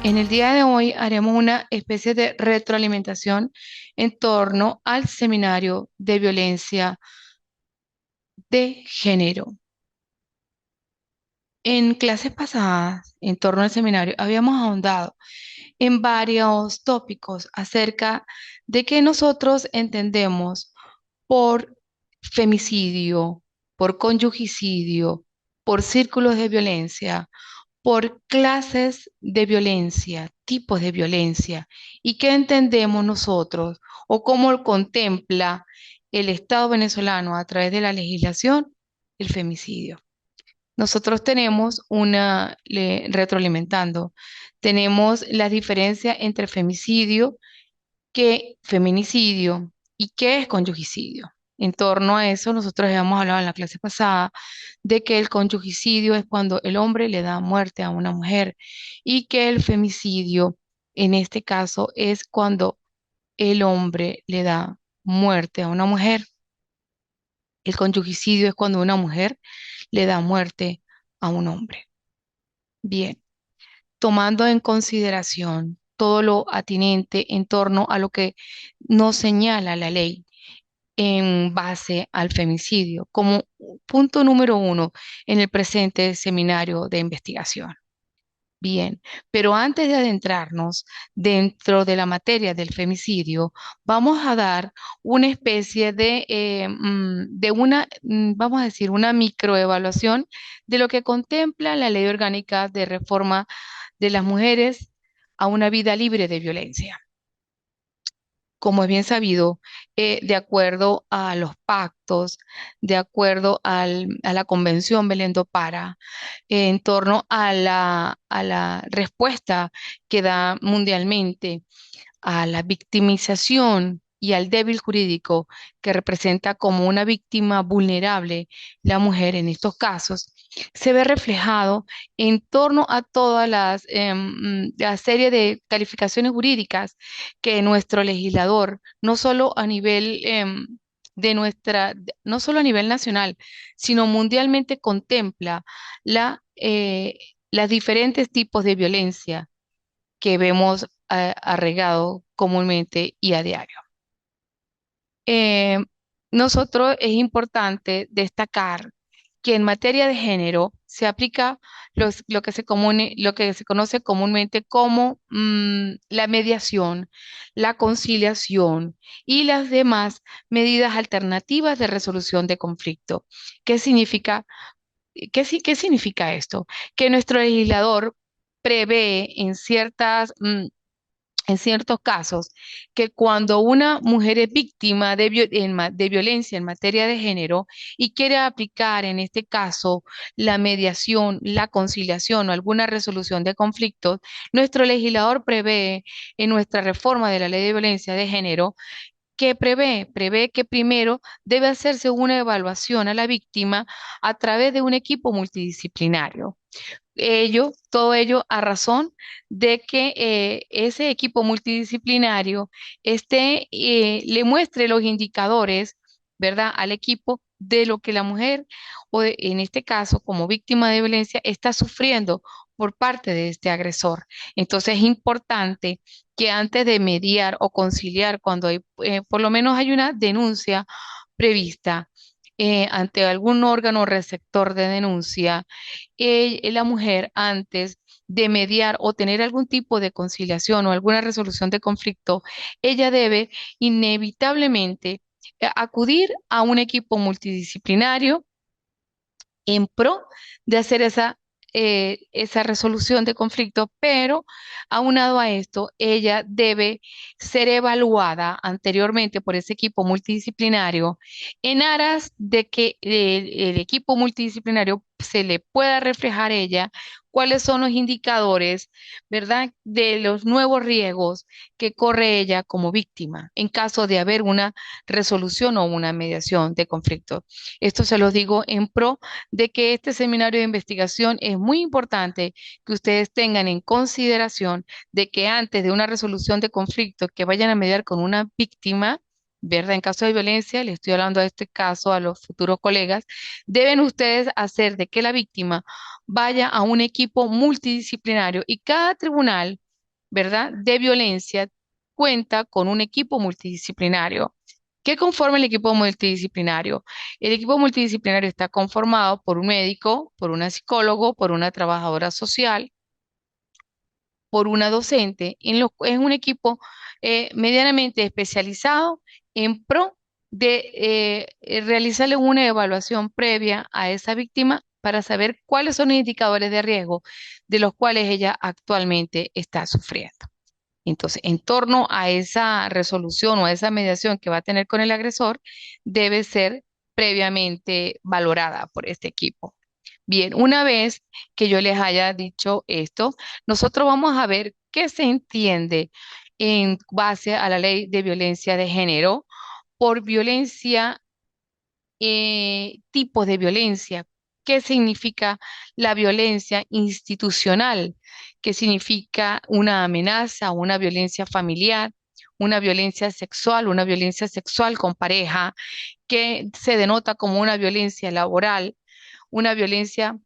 En el día de hoy haremos una especie de retroalimentación en torno al seminario de violencia de género. En clases pasadas, en torno al seminario, habíamos ahondado en varios tópicos acerca de qué nosotros entendemos por femicidio, por conyugicidio, por círculos de violencia, por clases de violencia, tipos de violencia, y qué entendemos nosotros o cómo contempla el Estado venezolano a través de la legislación el femicidio. Nosotros tenemos retroalimentando, tenemos la diferencia entre femicidio, feminicidio y qué es conyugicidio. En torno a eso, nosotros habíamos hablado en la clase pasada de que el conyugicidio es cuando el hombre le da muerte a una mujer y que el femicidio, en este caso, es cuando el hombre le da muerte a una mujer. El conyugicidio es cuando una mujer le da muerte a un hombre. Bien, tomando en consideración todo lo atinente en torno a lo que nos señala la ley en base al femicidio, como punto número uno en el presente seminario de investigación. Bien, pero antes de adentrarnos dentro de la materia del femicidio, vamos a dar una especie vamos a decir, una microevaluación de lo que contempla la Ley Orgánica de Reforma de las Mujeres a una vida libre de violencia. Como es bien sabido, de acuerdo a los pactos, de acuerdo a la Convención Belén do Pará, en torno a la respuesta que da mundialmente a la victimización y al débil jurídico que representa como una víctima vulnerable la mujer en estos casos, se ve reflejado en torno a todas la serie de calificaciones jurídicas que nuestro legislador, no solo a nivel no solo a nivel nacional, sino mundialmente contempla la, eh, las diferentes tipos de violencia que vemos arraigado comúnmente y a diario. Eh, Nosotros es importante destacar que en materia de género se aplica lo que se conoce comúnmente como la mediación, la conciliación y las demás medidas alternativas de resolución de conflicto. ¿Qué significa, qué significa esto? Que nuestro legislador prevé en ciertos casos, que cuando una mujer es víctima de violencia en materia de género y quiere aplicar en este caso la mediación, la conciliación o alguna resolución de conflictos, nuestro legislador prevé en nuestra reforma de la ley de violencia de género que prevé que primero debe hacerse una evaluación a la víctima a través de un equipo multidisciplinario. Todo ello a razón de que ese equipo multidisciplinario le muestre los indicadores, ¿verdad?, al equipo de lo que la mujer, en este caso, como víctima de violencia, está sufriendo por parte de este agresor. Entonces es importante que antes de mediar o conciliar, cuando por lo menos hay una denuncia prevista ante algún órgano receptor de denuncia, la mujer antes de mediar o tener algún tipo de conciliación o alguna resolución de conflicto, ella debe inevitablemente acudir a un equipo multidisciplinario en pro de hacer esa resolución de conflicto, pero aunado a esto, ella debe ser evaluada anteriormente por ese equipo multidisciplinario en aras de que el equipo multidisciplinario se le pueda reflejar a ella cuáles son los indicadores, ¿verdad?, de los nuevos riesgos que corre ella como víctima en caso de haber una resolución o una mediación de conflicto. Esto se los digo en pro de que este seminario de investigación es muy importante que ustedes tengan en consideración de que antes de una resolución de conflicto que vayan a mediar con una víctima, ¿verdad? En caso de violencia, le estoy hablando a este caso a los futuros colegas, deben ustedes hacer de que la víctima vaya a un equipo multidisciplinario y cada tribunal ¿verdad? De violencia cuenta con un equipo multidisciplinario. ¿Qué conforma el equipo multidisciplinario? El equipo multidisciplinario está conformado por un médico, por una psicólogo, por una trabajadora social, por una docente, es un equipo medianamente especializado en pro de realizarle una evaluación previa a esa víctima para saber cuáles son los indicadores de riesgo de los cuales ella actualmente está sufriendo. Entonces, en torno a esa resolución o a esa mediación que va a tener con el agresor, debe ser previamente valorada por este equipo. Bien, una vez que yo les haya dicho esto, nosotros vamos a ver qué se entiende en base a la ley de violencia de género por violencia, tipos de violencia. ¿Qué significa la violencia institucional? ¿Qué significa una amenaza, una violencia familiar, una violencia sexual con pareja, que se denota como una violencia laboral, una violencia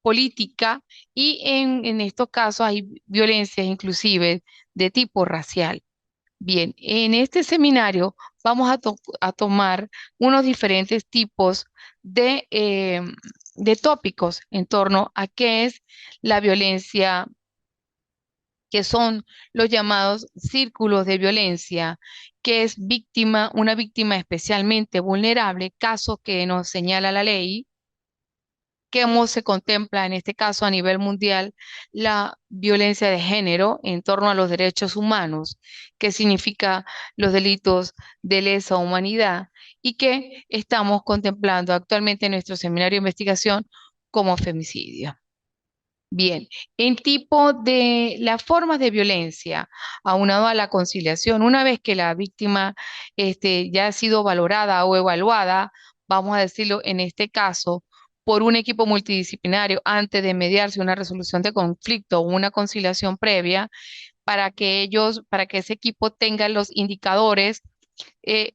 política y en estos casos hay violencias inclusive de tipo racial? Bien, en este seminario vamos a tomar unos diferentes tipos de tópicos en torno a qué es la violencia, que son los llamados círculos de violencia, que es víctima, una víctima especialmente vulnerable, caso que nos señala la ley, cómo se contempla en este caso a nivel mundial la violencia de género en torno a los derechos humanos, qué significa los delitos de lesa humanidad y que estamos contemplando actualmente en nuestro seminario de investigación como femicidio. Bien, en tipo de las formas de violencia, aunado a la conciliación, una vez que la víctima ya ha sido valorada o evaluada, vamos a decirlo en este caso, por un equipo multidisciplinario antes de mediarse una resolución de conflicto o una conciliación previa, para que ese equipo tenga los indicadores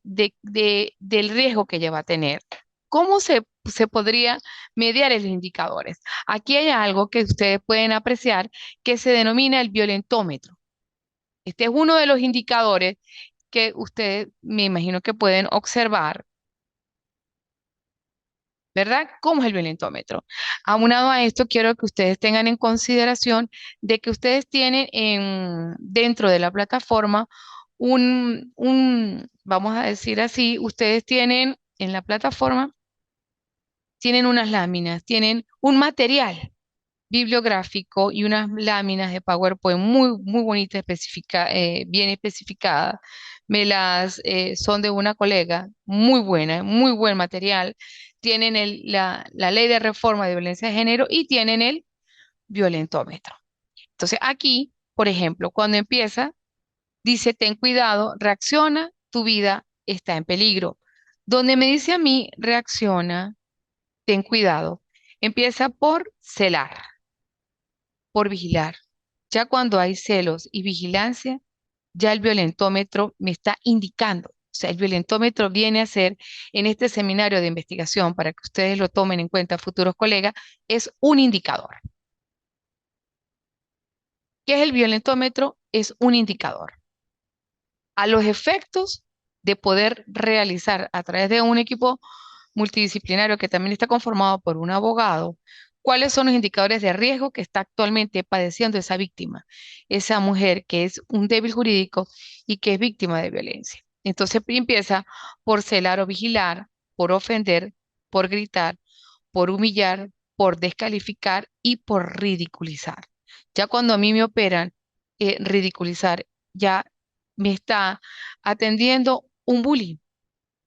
del riesgo que ella va a tener. ¿Cómo se podría mediar esos indicadores? Aquí hay algo que ustedes pueden apreciar que se denomina el violentómetro. Este es uno de los indicadores que ustedes me imagino que pueden observar, ¿verdad? ¿Cómo es el violentómetro? Aunado a esto, quiero que ustedes tengan en consideración de que ustedes tienen dentro de la plataforma vamos a decir así, ustedes tienen en la plataforma, tienen unas láminas, tienen un material bibliográfico y unas láminas de PowerPoint muy, muy bonitas, bien especificadas. Son de una colega, muy buena, muy buen material. Tienen la ley de reforma de violencia de género y tienen el violentómetro. Entonces aquí, por ejemplo, cuando empieza, dice, ten cuidado, reacciona, tu vida está en peligro. Donde me dice a mí, reacciona, ten cuidado, empieza por celar, por vigilar. Ya cuando hay celos y vigilancia, ya el violentómetro me está indicando. O sea, el violentómetro viene a ser, en este seminario de investigación, para que ustedes lo tomen en cuenta, futuros colegas, es un indicador. ¿Qué es el violentómetro? Es un indicador. A los efectos de poder realizar a través de un equipo multidisciplinario que también está conformado por un abogado, cuáles son los indicadores de riesgo que está actualmente padeciendo esa víctima, esa mujer que es un débil jurídico y que es víctima de violencia. Entonces empieza por celar o vigilar, por ofender, por gritar, por humillar, por descalificar y por ridiculizar. Ya cuando a mí me operan ridiculizar, ya me está atendiendo un bullying.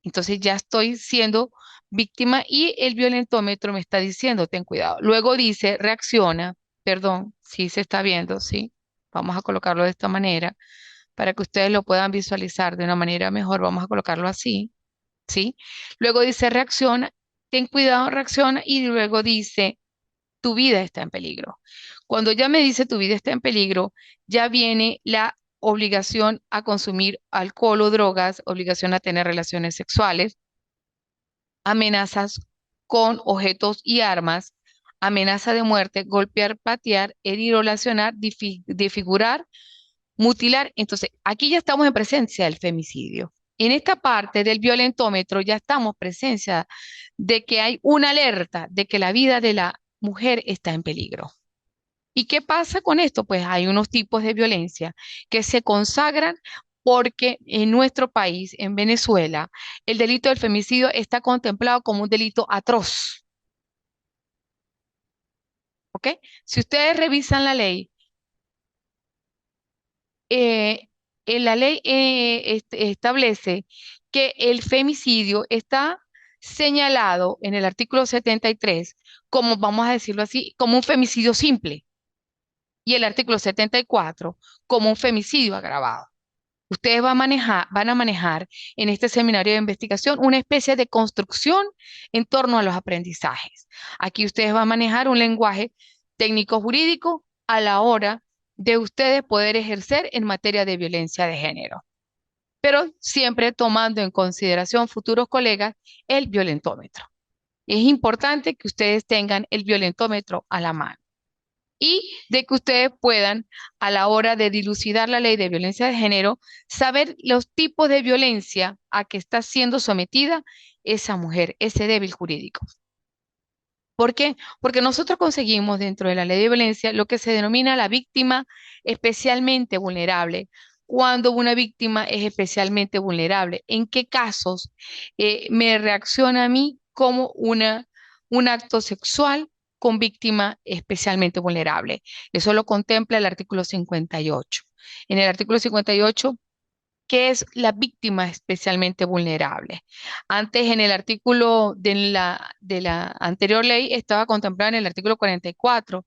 Entonces ya estoy siendo víctima y el violentómetro me está diciendo, ten cuidado. Luego dice, reacciona, perdón, sí se está viendo, sí. Vamos a colocarlo de esta manera para que ustedes lo puedan visualizar de una manera mejor. Vamos a colocarlo así, ¿sí? Luego dice, reacciona, ten cuidado, reacciona y luego dice, tu vida está en peligro. Cuando ya me dice tu vida está en peligro, ya viene la obligación a consumir alcohol o drogas, obligación a tener relaciones sexuales, amenazas con objetos y armas, amenaza de muerte, golpear, patear, herir o lesionar, desfigurar mutilar. Entonces, aquí ya estamos en presencia del femicidio. En esta parte del violentómetro ya estamos en presencia de que hay una alerta de que la vida de la mujer está en peligro. ¿Y qué pasa con esto? Pues hay unos tipos de violencia que se consagran porque en nuestro país, en Venezuela, el delito del femicidio está contemplado como un delito atroz. ¿Ok? Si ustedes revisan la ley, eh, en la ley establece que el femicidio está señalado en el artículo 73 como, vamos a decirlo así, como un femicidio simple y el artículo 74 como un femicidio agravado. Ustedes van a manejar en este seminario de investigación una especie de construcción en torno a los aprendizajes. Aquí ustedes van a manejar un lenguaje técnico jurídico a la hora de ustedes poder ejercer en materia de violencia de género, pero siempre tomando en consideración, futuros colegas, el violentómetro. Es importante que ustedes tengan el violentómetro a la mano y de que ustedes puedan, a la hora de dilucidar la ley de violencia de género, saber los tipos de violencia a que está siendo sometida esa mujer, ese débil jurídico. ¿Por qué? Porque nosotros conseguimos dentro de la ley de violencia lo que se denomina la víctima especialmente vulnerable. Cuando una víctima es especialmente vulnerable, ¿en qué casos me reacciona a mí como un acto sexual con víctima especialmente vulnerable? Eso lo contempla el artículo 58. En el artículo 58, ¿qué es la víctima especialmente vulnerable? Antes, en el artículo de la anterior ley, estaba contemplado en el artículo 44,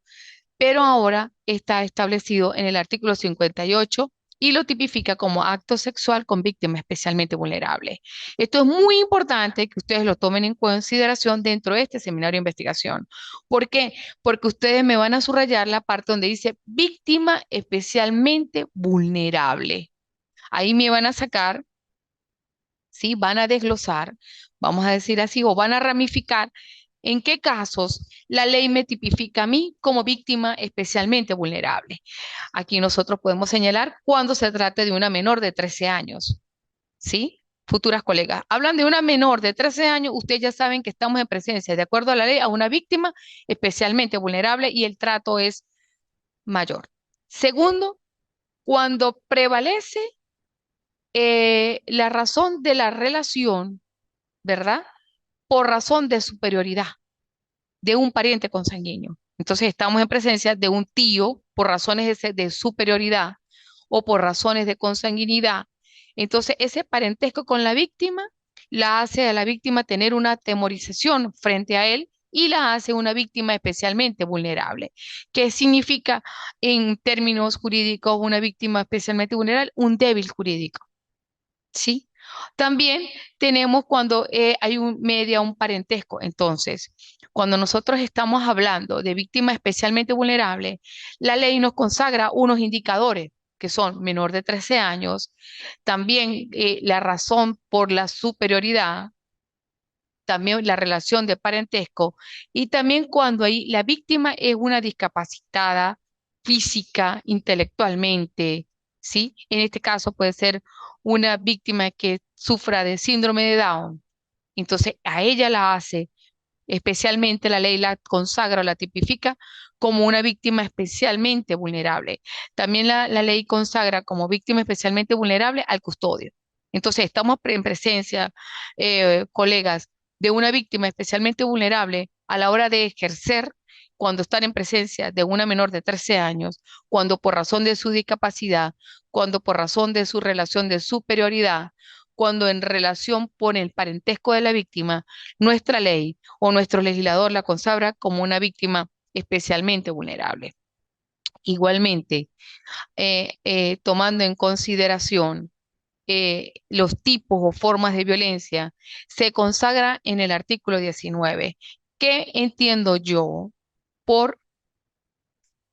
pero ahora está establecido en el artículo 58 y lo tipifica como acto sexual con víctima especialmente vulnerable. Esto es muy importante que ustedes lo tomen en consideración dentro de este seminario de investigación. ¿Por qué? Porque ustedes me van a subrayar la parte donde dice víctima especialmente vulnerable. Ahí me van a sacar, ¿sí? Van a desglosar, vamos a decir así, o van a ramificar en qué casos la ley me tipifica a mí como víctima especialmente vulnerable. Aquí nosotros podemos señalar cuando se trate de una menor de 13 años, ¿sí? Futuras colegas, hablan de una menor de 13 años, ustedes ya saben que estamos en presencia, de acuerdo a la ley, a una víctima especialmente vulnerable y el trato es mayor. Segundo, cuando prevalece la razón de la relación, ¿verdad? Por razón de superioridad de un pariente consanguíneo. Entonces estamos en presencia de un tío por razones de superioridad o por razones de consanguinidad. Entonces ese parentesco con la víctima la hace a la víctima tener una atemorización frente a él y la hace una víctima especialmente vulnerable. ¿Qué significa en términos jurídicos una víctima especialmente vulnerable? Un débil jurídico. ¿Sí? También tenemos cuando hay un parentesco. Entonces, cuando nosotros estamos hablando de víctimas especialmente vulnerables, la ley nos consagra unos indicadores que son menor de 13 años, también la razón por la superioridad, también la relación de parentesco y también cuando ahí la víctima es una discapacitada física, intelectualmente, ¿sí? En este caso puede ser una víctima que sufra de síndrome de Down. Entonces a ella la hace, especialmente la ley la consagra o la tipifica como una víctima especialmente vulnerable. También la ley consagra como víctima especialmente vulnerable al custodio. Entonces estamos en presencia, colegas, de una víctima especialmente vulnerable a la hora de ejercer cuando están en presencia de una menor de 13 años, cuando por razón de su discapacidad, cuando por razón de su relación de superioridad, cuando en relación pone el parentesco de la víctima, nuestra ley o nuestro legislador la consagra como una víctima especialmente vulnerable. Igualmente, tomando en consideración los tipos o formas de violencia, se consagra en el artículo 19. ¿Qué entiendo yo por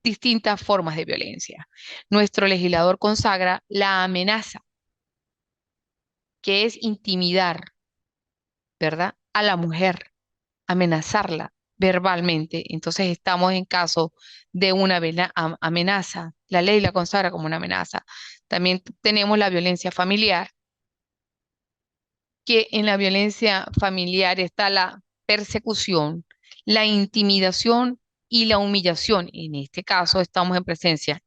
distintas formas de violencia? Nuestro legislador consagra la amenaza, que es intimidar, ¿verdad? A la mujer, amenazarla verbalmente. Entonces estamos en caso de una amenaza. La ley la consagra como una amenaza. También tenemos la violencia familiar, que en la violencia familiar está la persecución, la intimidación y la humillación. En este caso estamos en presencia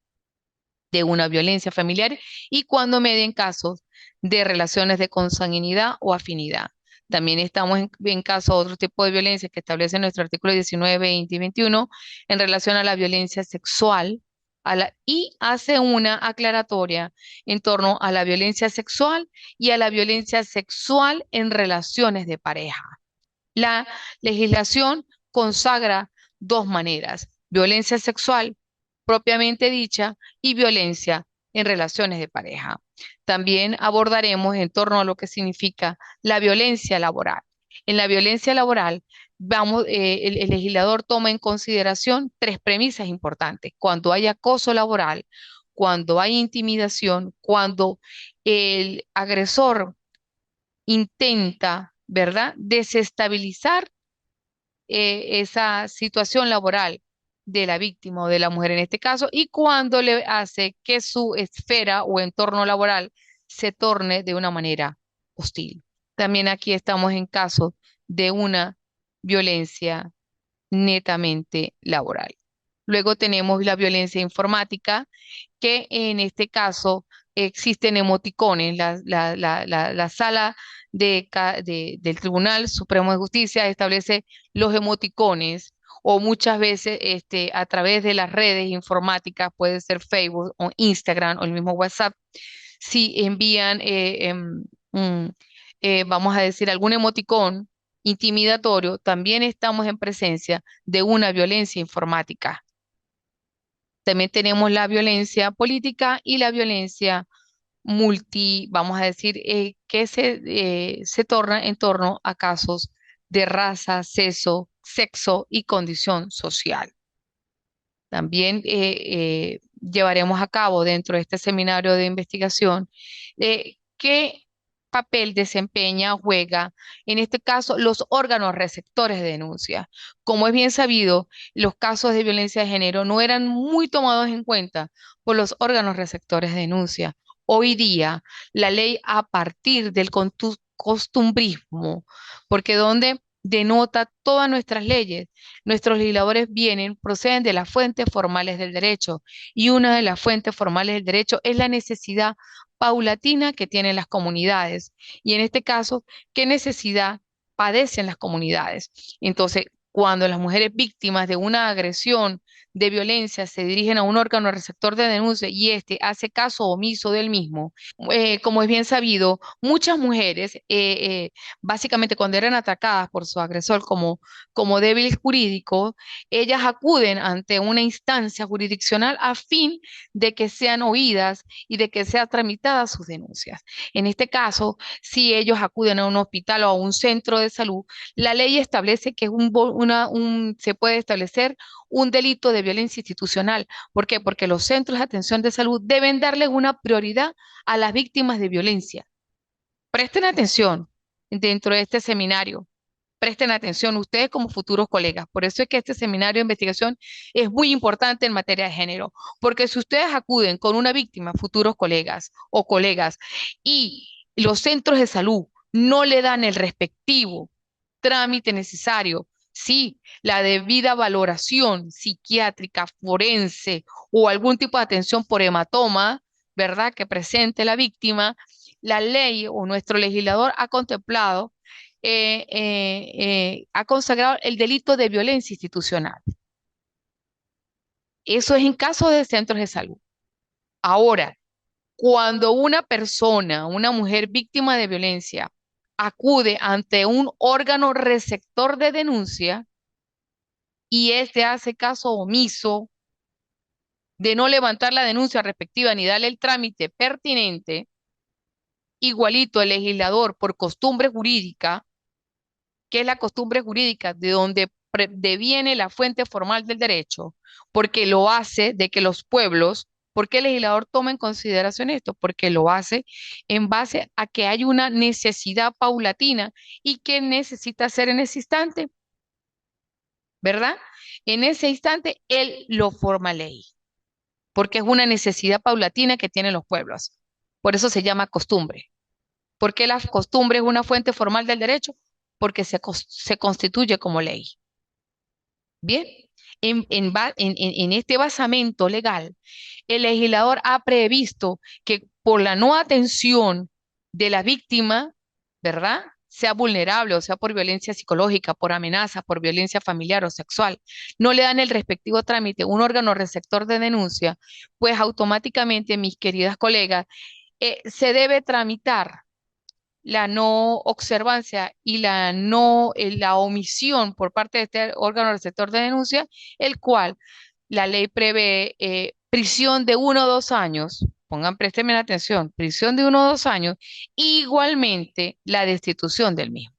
de una violencia familiar y cuando medien casos de relaciones de consanguinidad o afinidad. También estamos en caso de otro tipo de violencia que establece nuestro artículo 19, 20 y 21 en relación a la violencia sexual y hace una aclaratoria en torno a la violencia sexual y a la violencia sexual en relaciones de pareja. La legislación consagra dos maneras: violencia sexual propiamente dicha y violencia en relaciones de pareja. También abordaremos en torno a lo que significa la violencia laboral. En la violencia laboral, el legislador toma en consideración tres premisas importantes: cuando hay acoso laboral, cuando hay intimidación, cuando el agresor intenta, ¿verdad?, desestabilizar esa situación laboral de la víctima o de la mujer en este caso, y cuando le hace que su esfera o entorno laboral se torne de una manera hostil. También aquí estamos en caso de una violencia netamente laboral. Luego tenemos la violencia informática, que en este caso existen emoticones. La sala del Tribunal Supremo de Justicia establece los emoticones o muchas veces a través de las redes informáticas, puede ser Facebook o Instagram o el mismo WhatsApp, si envían, mm, vamos a decir, algún emoticón intimidatorio, también estamos en presencia de una violencia informática. También tenemos la violencia política y la violencia vamos a decir, que se torna en torno a casos de raza, sexo y condición social. También llevaremos a cabo dentro de este seminario de investigación qué papel desempeña, juega, en este caso, los órganos receptores de denuncia. Como es bien sabido, los casos de violencia de género no eran muy tomados en cuenta por los órganos receptores de denuncia. Hoy día, la ley, a partir del costumbrismo, porque donde denota todas nuestras leyes, nuestros legisladores proceden de las fuentes formales del derecho, y una de las fuentes formales del derecho es la necesidad paulatina que tienen las comunidades. Y en este caso, ¿qué necesidad padecen las comunidades? Entonces, cuando las mujeres víctimas de una agresión, de violencia, se dirigen a un órgano receptor de denuncia y este hace caso omiso del mismo, como es bien sabido, muchas mujeres, básicamente cuando eran atacadas por su agresor como débil jurídico, ellas acuden ante una instancia jurisdiccional a fin de que sean oídas y de que sean tramitadas sus denuncias. En este caso, si ellos acuden a un hospital o a un centro de salud, la ley establece que se puede establecer un delito de violencia institucional. ¿Por qué? Porque los centros de atención de salud deben darles una prioridad a las víctimas de violencia. Presten atención dentro de este seminario. Presten atención ustedes como futuros colegas. Por eso es que este seminario de investigación es muy importante en materia de género, porque si ustedes acuden con una víctima, futuros colegas o colegas, y los centros de salud no le dan el respectivo trámite necesario, sí, la debida valoración psiquiátrica, forense o algún tipo de atención por hematoma, ¿verdad?, que presente la víctima, la ley o nuestro legislador ha contemplado, ha consagrado el delito de violencia institucional. Eso es en caso de centros de salud. Ahora, cuando una persona, una mujer víctima de violencia, acude ante un órgano receptor de denuncia y este hace caso omiso de no levantar la denuncia respectiva ni darle el trámite pertinente, igualito el legislador por costumbre jurídica, que es la costumbre jurídica de donde deviene la fuente formal del derecho, porque lo hace de que los pueblos, ¿por qué el legislador toma en consideración esto? Porque lo hace en base a que hay una necesidad paulatina y que necesita ser en ese instante, ¿verdad? En ese instante, él lo forma ley, porque es una necesidad paulatina que tienen los pueblos. Por eso se llama costumbre. ¿Por qué la costumbre es una fuente formal del derecho? Porque se constituye como ley. Bien, en este basamento legal, el legislador ha previsto que por la no atención de la víctima, ¿verdad? Sea vulnerable o sea por violencia psicológica, por amenaza, por violencia familiar o sexual, no le dan el respectivo trámite un órgano receptor de denuncia, pues automáticamente, mis queridas colegas, se debe tramitar la no observancia y la omisión por parte de este órgano receptor de denuncia, el cual la ley prevé prisión de 1 o 2 años, préstenme la atención, prisión de 1 o 2 años, igualmente la destitución del mismo.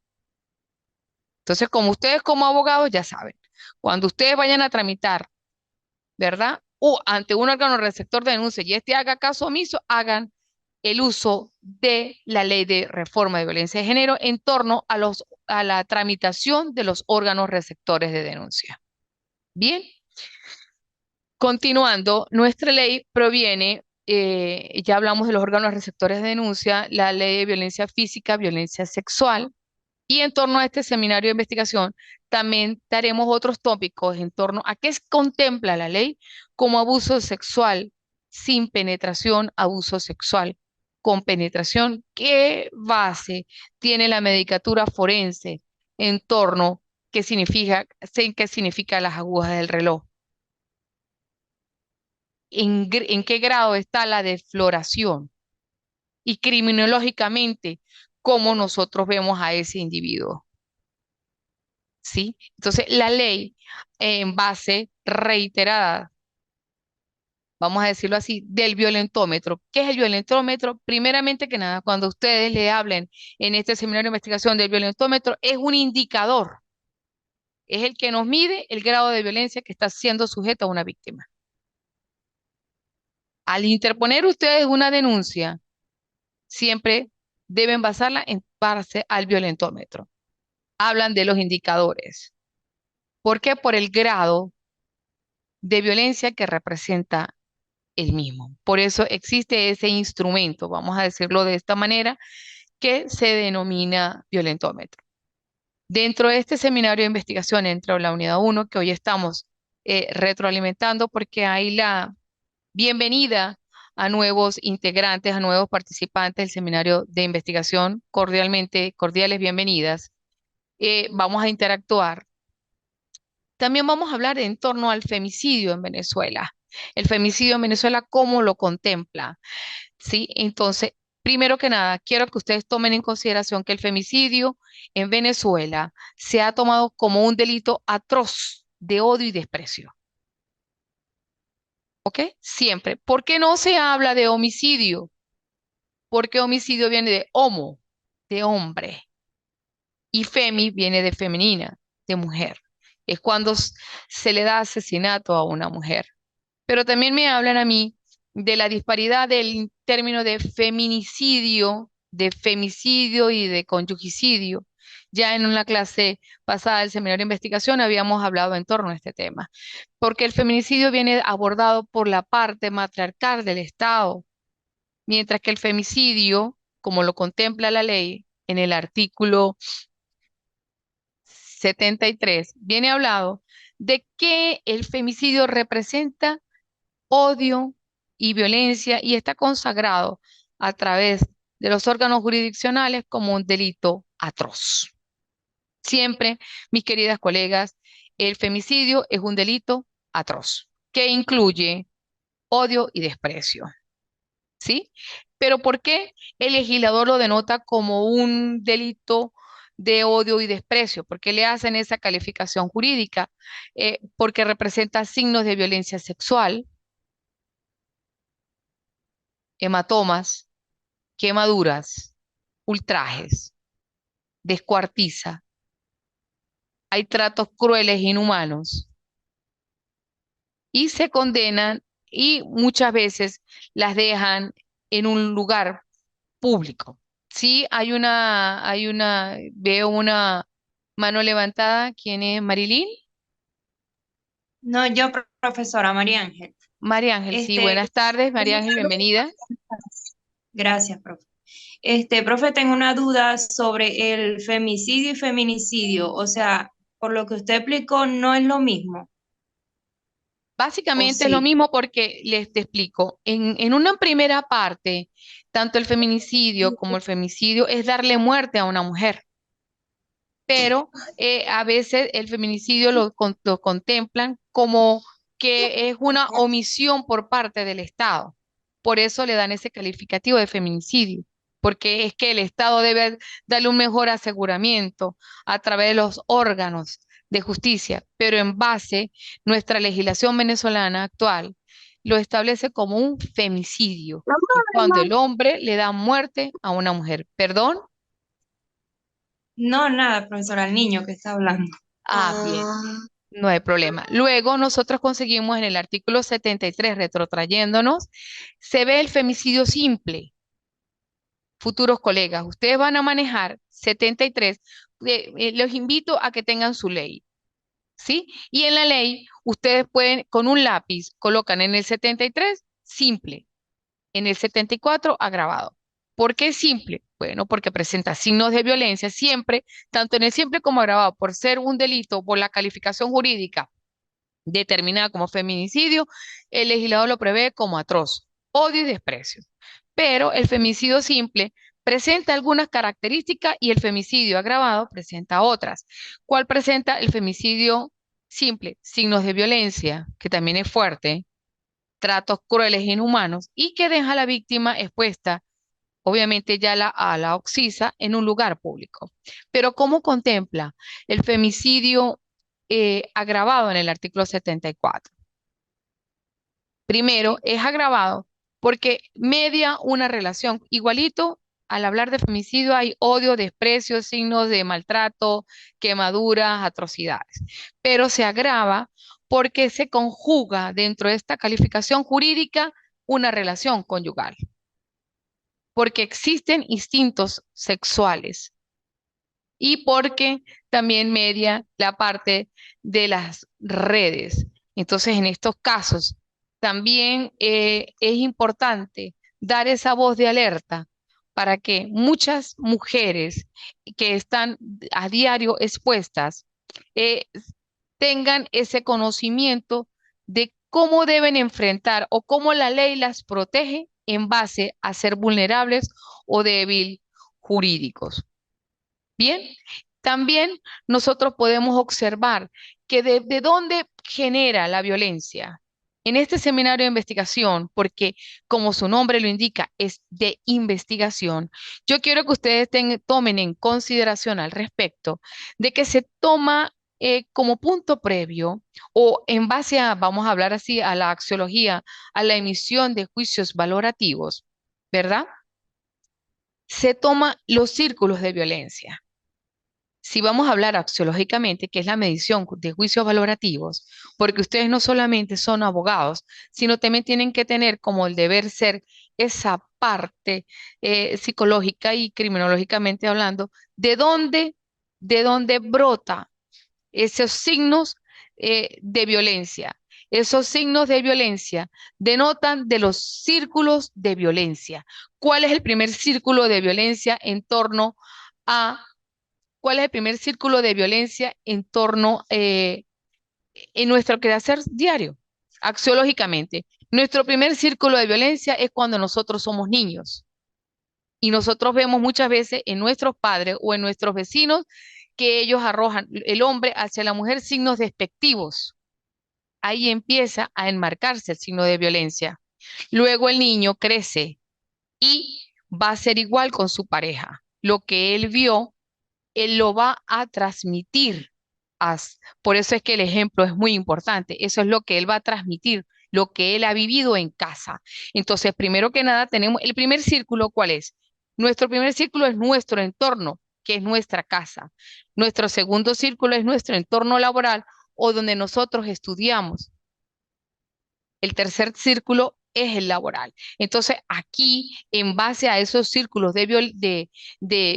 Entonces, como ustedes como abogados ya saben, cuando ustedes vayan a tramitar, ¿verdad? O ante un órgano receptor de denuncia y este haga caso omiso, hagan el uso de la ley de reforma de violencia de género en torno a la tramitación de los órganos receptores de denuncia. Bien, continuando, nuestra ley proviene, ya hablamos de los órganos receptores de denuncia, la ley de violencia física, violencia sexual, y en torno a este seminario de investigación también daremos otros tópicos en torno a qué contempla la ley como abuso sexual sin penetración, abuso sexual con penetración, qué base tiene la medicatura forense en torno qué significa las agujas del reloj, en qué grado está la defloración y criminológicamente cómo nosotros vemos a ese individuo. ¿Sí? Entonces, la ley en base reiterada, vamos a decirlo así, del violentómetro. ¿Qué es el violentómetro? Primeramente que nada, cuando ustedes le hablen en este seminario de investigación del violentómetro, es un indicador, es el que nos mide el grado de violencia que está siendo sujeta a una víctima. Al interponer ustedes una denuncia, siempre deben basarla en base al violentómetro. Hablan de los indicadores. ¿Por qué? Por el grado de violencia que representa el mismo. Por eso existe ese instrumento, vamos a decirlo de esta manera, que se denomina violentómetro. Dentro de este seminario de investigación entre la unidad 1, que hoy estamos retroalimentando porque hay la bienvenida a nuevos integrantes, a nuevos participantes del seminario de investigación, cordiales bienvenidas. Vamos a interactuar. También vamos a hablar en torno al femicidio en Venezuela. El femicidio en Venezuela, ¿cómo lo contempla? ¿Sí? Entonces, primero que nada, quiero que ustedes tomen en consideración que el femicidio en Venezuela se ha tomado como un delito atroz de odio y desprecio. ¿Ok? Siempre. ¿Por qué no se habla de homicidio? Porque homicidio viene de homo, de hombre, y femi viene de femenina, de mujer. Es cuando se le da asesinato a una mujer. Pero también me hablan a mí de la disparidad del término de feminicidio, de femicidio y de conyugicidio. Ya en una clase pasada del seminario de investigación habíamos hablado en torno a este tema, porque el feminicidio viene abordado por la parte matriarcal del Estado, mientras que el femicidio, como lo contempla la ley en el artículo 73, viene hablado de que el femicidio representa odio y violencia y está consagrado a través de los órganos jurisdiccionales como un delito atroz. Siempre, mis queridas colegas, el femicidio es un delito atroz que incluye odio y desprecio, ¿sí? Pero ¿por qué el legislador lo denota como un delito de odio y desprecio? ¿Por qué le hacen esa calificación jurídica? Porque representa signos de violencia sexual, hematomas, quemaduras, ultrajes, descuartiza, hay tratos crueles, inhumanos, y se condenan y muchas veces las dejan en un lugar público. Sí, veo una mano levantada. ¿Quién es Marilyn? No, yo, profesora María Ángel. María Ángel, sí, Este, buenas tardes, tengo María Ángel, una bienvenida. duda. Gracias, profe. Profe, tengo una duda sobre el femicidio y feminicidio. O sea, por lo que usted explicó, no es lo mismo, ¿o Básicamente es lo sí? mismo porque les te explico. En una primera parte, tanto el feminicidio como el femicidio es darle muerte a una mujer, pero a veces el feminicidio lo contemplan como que es una omisión por parte del Estado. Por eso le dan ese calificativo de feminicidio, porque es que el Estado debe darle un mejor aseguramiento a través de los órganos de justicia, pero en base, nuestra legislación venezolana actual lo establece como un femicidio, que es cuando el hombre le da muerte a una mujer. ¿Perdón? No, nada, profesora, el niño que está hablando. Bien. No hay problema. Luego nosotros conseguimos en el artículo 73, retrotrayéndonos, se ve el femicidio simple. Futuros colegas, ustedes van a manejar 73, los invito a que tengan su ley, ¿sí? Y en la ley, ustedes pueden, con un lápiz, colocan en el 73, simple, en el 74, agravado. ¿Por qué simple? Bueno, porque presenta signos de violencia siempre, tanto en el simple como agravado, por ser un delito, por la calificación jurídica determinada como feminicidio, el legislador lo prevé como atroz, odio y desprecio. Pero el femicidio simple presenta algunas características y el femicidio agravado presenta otras. ¿Cuál presenta el femicidio simple? Signos de violencia, que también es fuerte, tratos crueles e inhumanos y que deja a la víctima expuesta, obviamente ya a la oxisa, en un lugar público. Pero ¿cómo contempla el femicidio agravado en el artículo 74? Primero, es agravado porque media una relación. Igualito, al hablar de femicidio hay odio, desprecio, signos de maltrato, quemaduras, atrocidades. Pero se agrava porque se conjuga dentro de esta calificación jurídica una relación conyugal, porque existen instintos sexuales y porque también media la parte de las redes. Entonces, en estos casos, también es importante dar esa voz de alerta para que muchas mujeres que están a diario expuestas eh, tengan ese conocimiento de cómo deben enfrentar o cómo la ley las protege en base a ser vulnerables o débil jurídicos. Bien, también nosotros podemos observar que de dónde genera la violencia. En este seminario de investigación, porque como su nombre lo indica, es de investigación, yo quiero que ustedes tomen en consideración al respecto de que se toma como punto previo o en base a, vamos a hablar así, a la axiología, a la emisión de juicios valorativos, ¿verdad? Se toma los círculos de violencia. Si vamos a hablar axiológicamente, que es la medición de juicios valorativos, porque ustedes no solamente son abogados, sino también tienen que tener como el deber ser esa parte psicológica y criminológicamente hablando, de dónde brota esos signos de violencia. Esos signos de violencia denotan de los círculos de violencia. ¿Cuál es el primer círculo de violencia en torno a cuál es el primer círculo de violencia en torno en nuestro quehacer diario, axiológicamente? Nuestro primer círculo de violencia es cuando nosotros somos niños y nosotros vemos muchas veces en nuestros padres o en nuestros vecinos que ellos arrojan el hombre hacia la mujer signos despectivos. Ahí empieza a enmarcarse el signo de violencia. Luego el niño crece y va a ser igual con su pareja. Lo que él vio él lo va a transmitir. Por eso es que el ejemplo es muy importante. Eso es lo que él va a transmitir, lo que él ha vivido en casa. Entonces, primero que nada, tenemos el primer círculo, ¿cuál es? Nuestro primer círculo es nuestro entorno, que es nuestra casa. Nuestro segundo círculo es nuestro entorno laboral o donde nosotros estudiamos. El tercer círculo es el laboral. Entonces, aquí, en base a esos círculos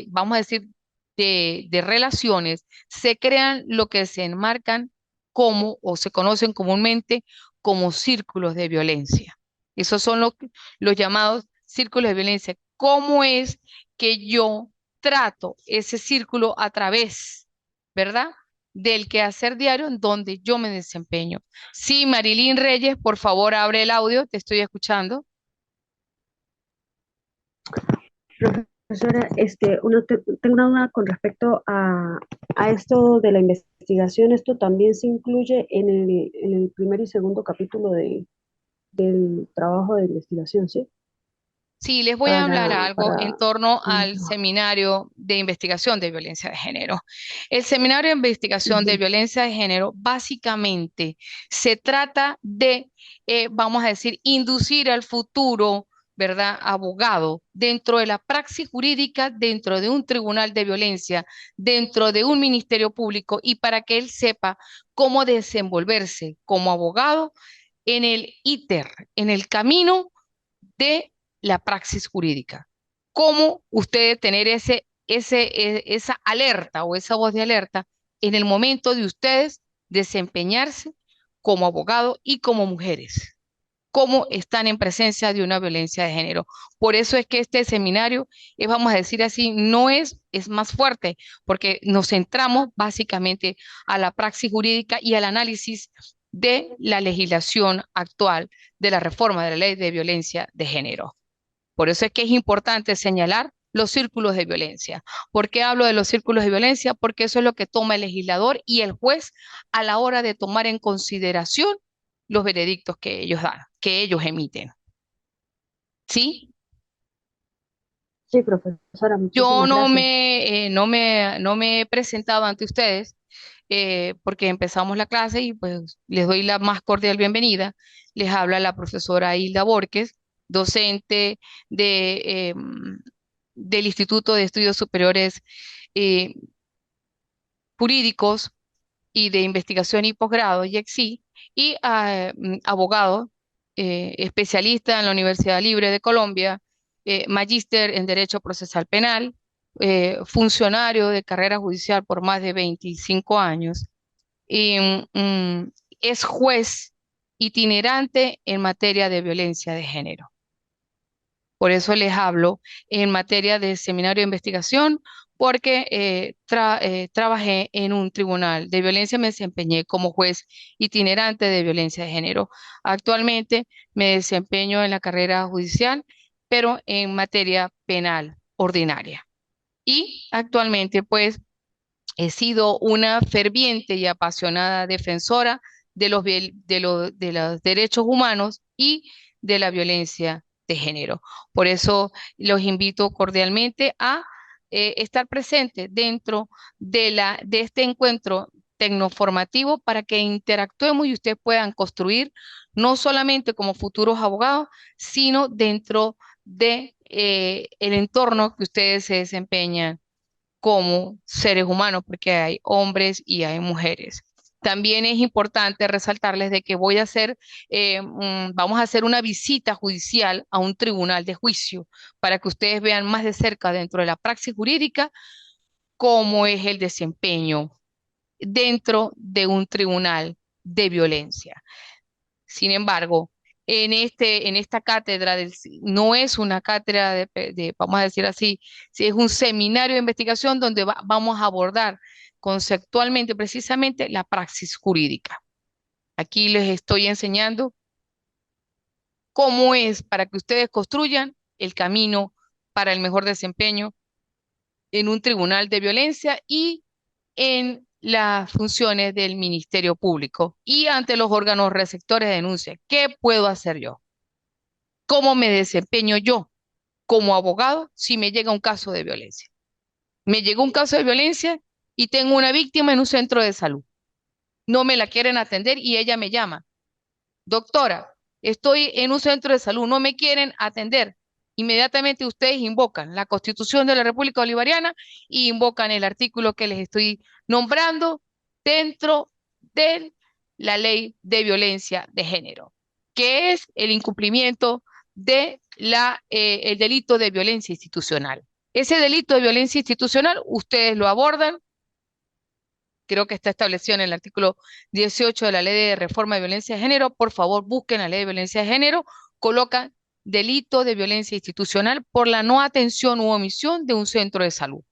vamos a decir, de relaciones, se crean lo que se enmarcan. como, o se conocen comúnmente como círculos de violencia. Esos son los llamados círculos de violencia. ¿Cómo es que yo trato ese círculo a través, ¿verdad? Del quehacer diario en donde yo me desempeño. Sí, Marilyn Reyes, por favor, abre el audio, te estoy escuchando. Profesora, tengo una duda con respecto a esto de la investigación. ¿Esto también se incluye en el primer y segundo capítulo del trabajo de investigación, sí? Sí, les voy a hablar Para, algo en para, torno al seminario de investigación de violencia de género. El seminario de investigación de Ujú. violencia de género básicamente se trata de, vamos a decir, inducir al futuro, ¿verdad?, abogado dentro de la praxis jurídica, dentro de un tribunal de violencia, dentro de un ministerio público y para que él sepa cómo desenvolverse como abogado en el ITER, en el camino de la praxis jurídica. ¿Cómo ustedes tener esa alerta o esa voz de alerta en el momento de ustedes desempeñarse como abogado y como mujeres? ¿Cómo están en presencia de una violencia de género? Por eso es que este seminario, vamos a decir así, no es más fuerte, porque nos centramos básicamente a la praxis jurídica y al análisis de la legislación actual de la reforma de la ley de violencia de género. Por eso es que es importante señalar los círculos de violencia. ¿Por qué hablo de los círculos de violencia? Porque eso es lo que toma el legislador y el juez a la hora de tomar en consideración los veredictos que ellos dan, que ellos emiten. ¿Sí? Sí, profesora, Yo muchísimas gracias. no me he presentado ante ustedes porque empezamos la clase y pues les doy la más cordial bienvenida. Les habla la profesora Hilda Borges, docente de, del Instituto de Estudios Superiores eh, Jurídicos y de Investigación y Posgrado, IEXI, y abogado, especialista en la Universidad Libre de Colombia, magíster en Derecho Procesal Penal, funcionario de carrera judicial por más de 25 años, y es juez itinerante en materia de violencia de género. Por eso les hablo en materia de seminario de investigación, porque trabajé en un tribunal de violencia, me desempeñé como juez itinerante de violencia de género. Actualmente me desempeño en la carrera judicial, pero en materia penal ordinaria. Y actualmente, pues, he sido una ferviente y apasionada defensora de los derechos humanos y de la violencia de género. Por eso los invito cordialmente a estar presentes dentro de este encuentro tecnoformativo para que interactuemos y ustedes puedan construir no solamente como futuros abogados, sino dentro de el entorno que ustedes se desempeñan como seres humanos, porque hay hombres y hay mujeres. También es importante resaltarles de que vamos a hacer una visita judicial a un tribunal de juicio para que ustedes vean más de cerca dentro de la praxis jurídica cómo es el desempeño dentro de un tribunal de violencia. Sin embargo, en esta cátedra no es una cátedra vamos a decir así, si es un seminario de investigación donde vamos a abordar conceptualmente precisamente la praxis jurídica. Aquí les estoy enseñando cómo es para que ustedes construyan el camino para el mejor desempeño en un tribunal de violencia y en las funciones del Ministerio Público y ante los órganos receptores de denuncia. ¿Qué puedo hacer yo? ¿Cómo me desempeño yo como abogado si me llega un caso de violencia? Me llegó un caso de violencia y tengo una víctima en un centro de salud. No me la quieren atender y ella me llama. Doctora, estoy en un centro de salud, no me quieren atender. Inmediatamente ustedes invocan la Constitución de la República Bolivariana y invocan el artículo que les estoy nombrando dentro de la ley de violencia de género, que es el incumplimiento de el delito de violencia institucional. Ese delito de violencia institucional ustedes lo abordan creo que está establecido en el artículo 18 de la Ley de Reforma de Violencia de Género. Por favor, busquen la Ley de Violencia de Género, colocan delito de violencia institucional por la no atención u omisión de un centro de salud.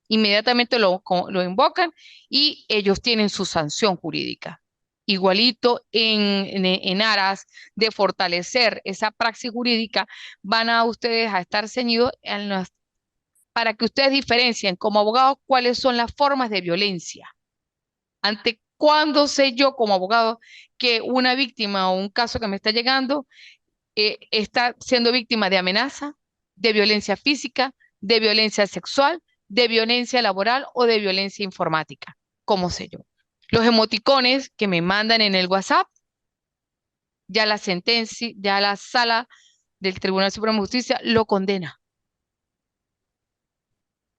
Inmediatamente lo invocan y ellos tienen su sanción jurídica. Igualito en aras de fortalecer esa praxis jurídica, van a ustedes a estar ceñidos para que ustedes diferencien como abogados cuáles son las formas de violencia. ¿Ante cuándo sé yo como abogado que una víctima o un caso que me está llegando está siendo víctima de amenaza, de violencia física, de violencia sexual, de violencia laboral o de violencia informática? ¿Cómo sé yo? Los emoticones que me mandan en el WhatsApp, ya la sentencia, ya la sala del Tribunal Supremo de Justicia lo condena.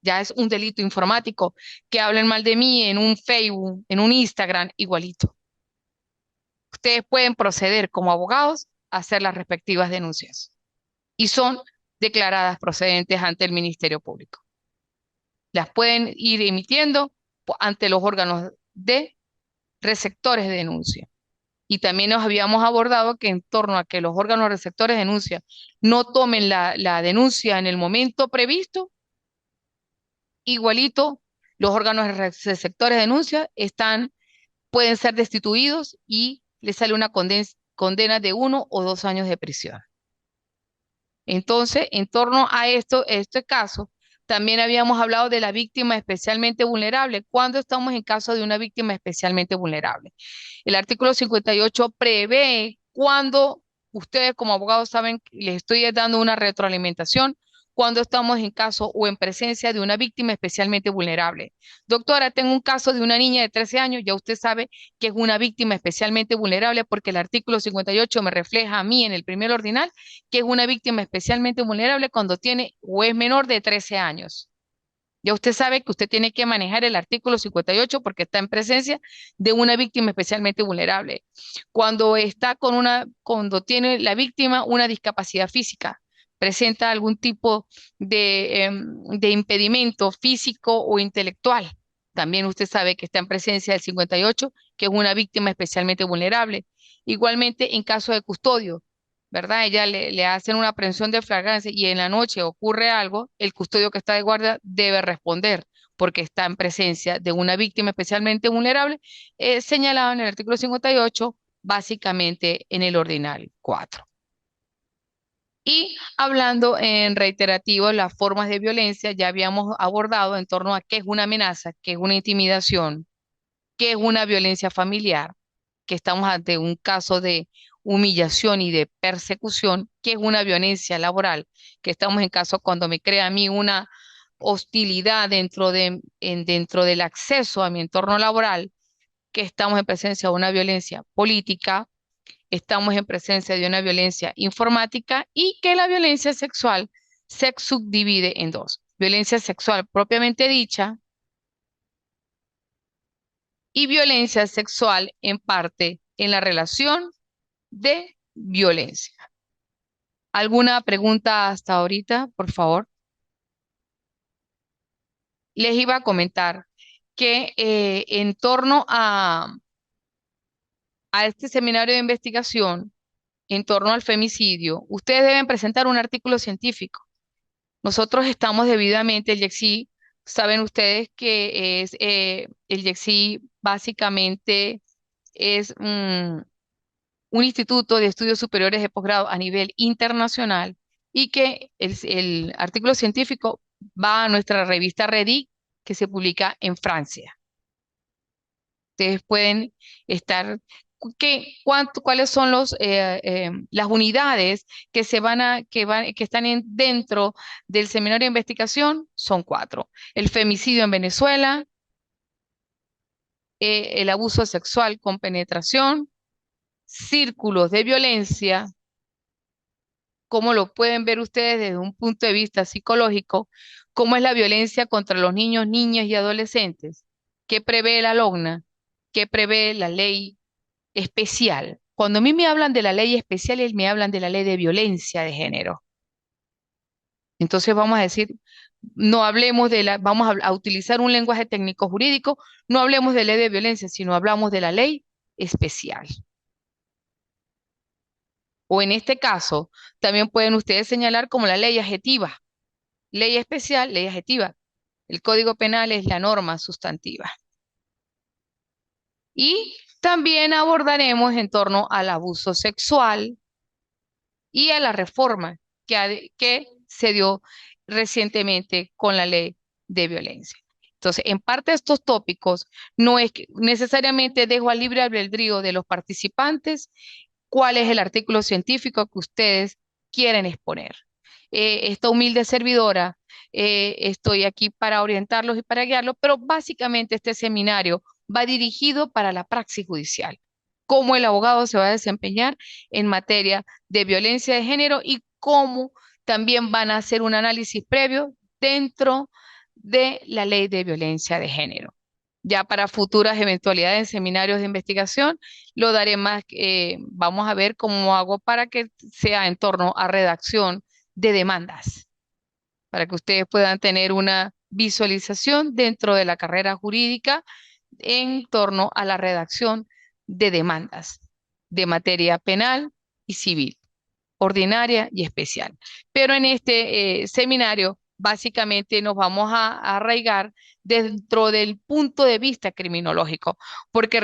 Ya es un delito informático. Que hablen mal de mí en un Facebook, en un Instagram, igualito. Ustedes pueden proceder como abogados a hacer las respectivas denuncias y son declaradas procedentes ante el Ministerio Público. Las pueden ir emitiendo ante los órganos de receptores de denuncia. Y también nos habíamos abordado que en torno a que los órganos receptores de denuncia no tomen la denuncia en el momento previsto, igualito los órganos receptores de denuncia pueden ser destituidos y les sale una condena de 1 o 2 años de prisión. Entonces, en torno a este caso, también habíamos hablado de la víctima especialmente vulnerable. ¿Cuándo estamos en caso de una víctima especialmente vulnerable? El artículo 58 prevé cuando ustedes como abogados saben, les estoy dando una retroalimentación, cuando estamos en caso o en presencia de una víctima especialmente vulnerable. Doctora, tengo un caso de una niña de 13 años, ya usted sabe que es una víctima especialmente vulnerable porque el artículo 58 me refleja a mí en el primer ordinal que es una víctima especialmente vulnerable cuando tiene o es menor de 13 años. Ya usted sabe que usted tiene que manejar el artículo 58 porque está en presencia de una víctima especialmente vulnerable. Cuando tiene la víctima una discapacidad física, presenta algún tipo de impedimento físico o intelectual, también usted sabe que está en presencia del 58, que es una víctima especialmente vulnerable. Igualmente, en caso de custodio, ¿verdad? Ella le hacen una aprehensión de flagrancia y en la noche ocurre algo, el custodio que está de guardia debe responder porque está en presencia de una víctima especialmente vulnerable, señalado en el artículo 58, básicamente en el ordinal 4. Y hablando en reiterativo, las formas de violencia ya habíamos abordado en torno a qué es una amenaza, qué es una intimidación, qué es una violencia familiar, que estamos ante un caso de humillación y de persecución, que es una violencia laboral, que estamos en caso cuando me crea a mí una hostilidad dentro del acceso a mi entorno laboral, que estamos en presencia de una violencia política, estamos en presencia de una violencia informática y que la violencia sexual se subdivide en dos. Violencia sexual propiamente dicha y violencia sexual en parte en la relación de violencia. ¿Alguna pregunta hasta ahorita, por favor? Les iba a comentar que en torno a este seminario de investigación, en torno al femicidio, ustedes deben presentar un artículo científico. Nosotros estamos debidamente, el IEXI, saben ustedes que el IEXI básicamente es un instituto de estudios superiores de posgrado a nivel internacional y que el artículo científico va a nuestra revista REDIC que se publica en Francia. Ustedes pueden estar, ¿cuáles son las unidades que están dentro del seminario de investigación? Son 4. El femicidio en Venezuela, el abuso sexual con penetración, círculos de violencia, como lo pueden ver ustedes desde un punto de vista psicológico, cómo es la violencia contra los niños, niñas y adolescentes, qué prevé la LOGNA, qué prevé la ley especial. Cuando a mí me hablan de la ley especial, me hablan de la ley de violencia de género. Entonces vamos a decir, no hablemos vamos a utilizar un lenguaje técnico jurídico, no hablemos de ley de violencia, sino hablamos de la ley especial. O en este caso, también pueden ustedes señalar como la ley adjetiva. Ley especial, ley adjetiva. El Código Penal es la norma sustantiva. Y también abordaremos en torno al abuso sexual y a la reforma que se dio recientemente con la ley de violencia. Entonces, en parte de estos tópicos, no es que necesariamente dejo al libre albedrío de los participantes cuál es el artículo científico que ustedes quieren exponer. Esta humilde servidora, estoy aquí para orientarlos y para guiarlos, pero básicamente este seminario va dirigido para la praxis judicial, cómo el abogado se va a desempeñar en materia de violencia de género y cómo también van a hacer un análisis previo dentro de la ley de violencia de género. Ya para futuras eventualidades en seminarios de investigación, lo daré más, vamos a ver cómo hago para que sea en torno a redacción de demandas, para que ustedes puedan tener una visualización dentro de la carrera jurídica en torno a la redacción de demandas de materia penal y civil, ordinaria y especial. Pero en este seminario básicamente nos vamos a arraigar dentro del punto de vista criminológico, porque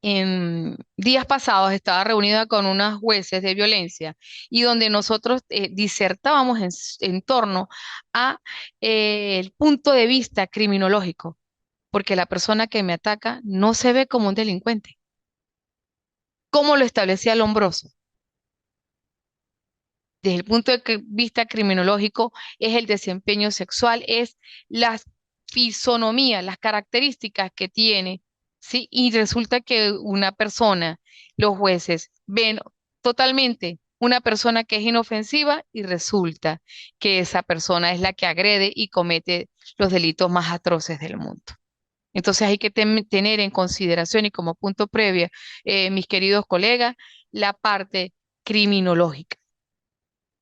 en días pasados estaba reunida con unas jueces de violencia y donde nosotros disertábamos en torno a el punto de vista criminológico, porque la persona que me ataca no se ve como un delincuente. ¿Cómo lo establecía Lombroso? Desde el punto de vista criminológico, es el desempeño sexual, es la fisonomía, las características que tiene, ¿sí? Y resulta que una persona, los jueces, ven totalmente una persona que es inofensiva y resulta que esa persona es la que agrede y comete los delitos más atroces del mundo. Entonces hay que tener en consideración y como punto previo, mis queridos colegas, la parte criminológica.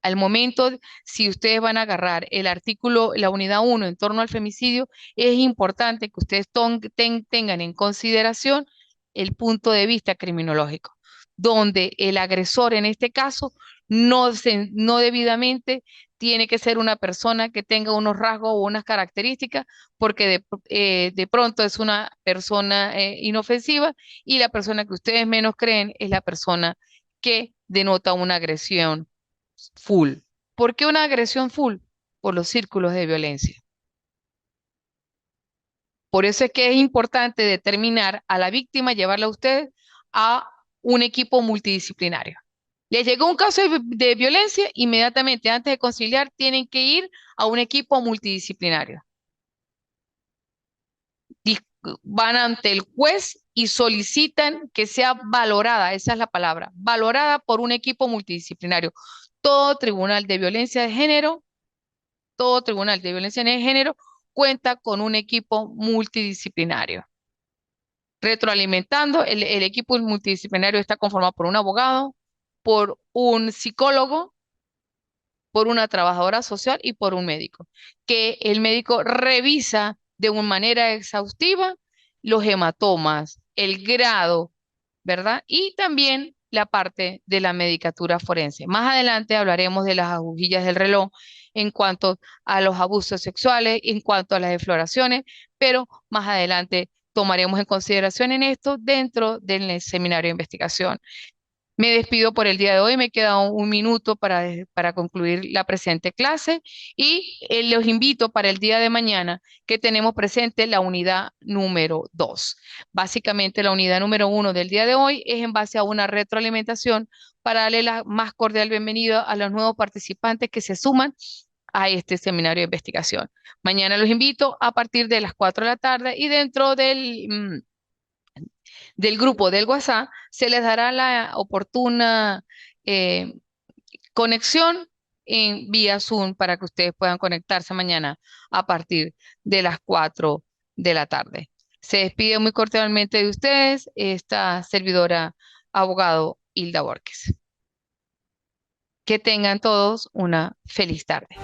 Al momento, si ustedes van a agarrar el artículo, la unidad 1 en torno al femicidio, es importante que ustedes tengan en consideración el punto de vista criminológico, donde el agresor en este caso no debidamente tiene que ser una persona que tenga unos rasgos o unas características, porque de pronto es una persona inofensiva y la persona que ustedes menos creen es la persona que denota una agresión full. ¿Por qué una agresión full? Por los círculos de violencia. Por eso es que es importante determinar a la víctima, llevarla a usted a un equipo multidisciplinario. Les llegó un caso de violencia, inmediatamente antes de conciliar tienen que ir a un equipo multidisciplinario. Van ante el juez y solicitan que sea valorada, esa es la palabra, valorada por un equipo multidisciplinario. Todo tribunal de violencia de género, todo tribunal de violencia de género cuenta con un equipo multidisciplinario. Retroalimentando, el equipo multidisciplinario está conformado por un abogado, por un psicólogo, por una trabajadora social y por un médico, que el médico revisa de una manera exhaustiva los hematomas, el grado, ¿verdad? Y también la parte de la medicatura forense. Más adelante hablaremos de las agujillas del reloj en cuanto a los abusos sexuales, en cuanto a las exploraciones, pero más adelante tomaremos en consideración en esto dentro del seminario de investigación. Me despido por el día de hoy, me queda un minuto para concluir la presente clase y los invito para el día de mañana que tenemos presente la unidad número 2. Básicamente la unidad número 1 del día de hoy es en base a una retroalimentación para darle la más cordial bienvenida a los nuevos participantes que se suman a este seminario de investigación. Mañana los invito a partir de las 4 de la tarde y dentro del grupo del WhatsApp, se les dará la oportuna eh, conexión en vía Zoom para que ustedes puedan conectarse mañana a partir de las 4 de la tarde. Se despide muy cordialmente de ustedes esta servidora abogado Hilda Borges. Que tengan todos una feliz tarde.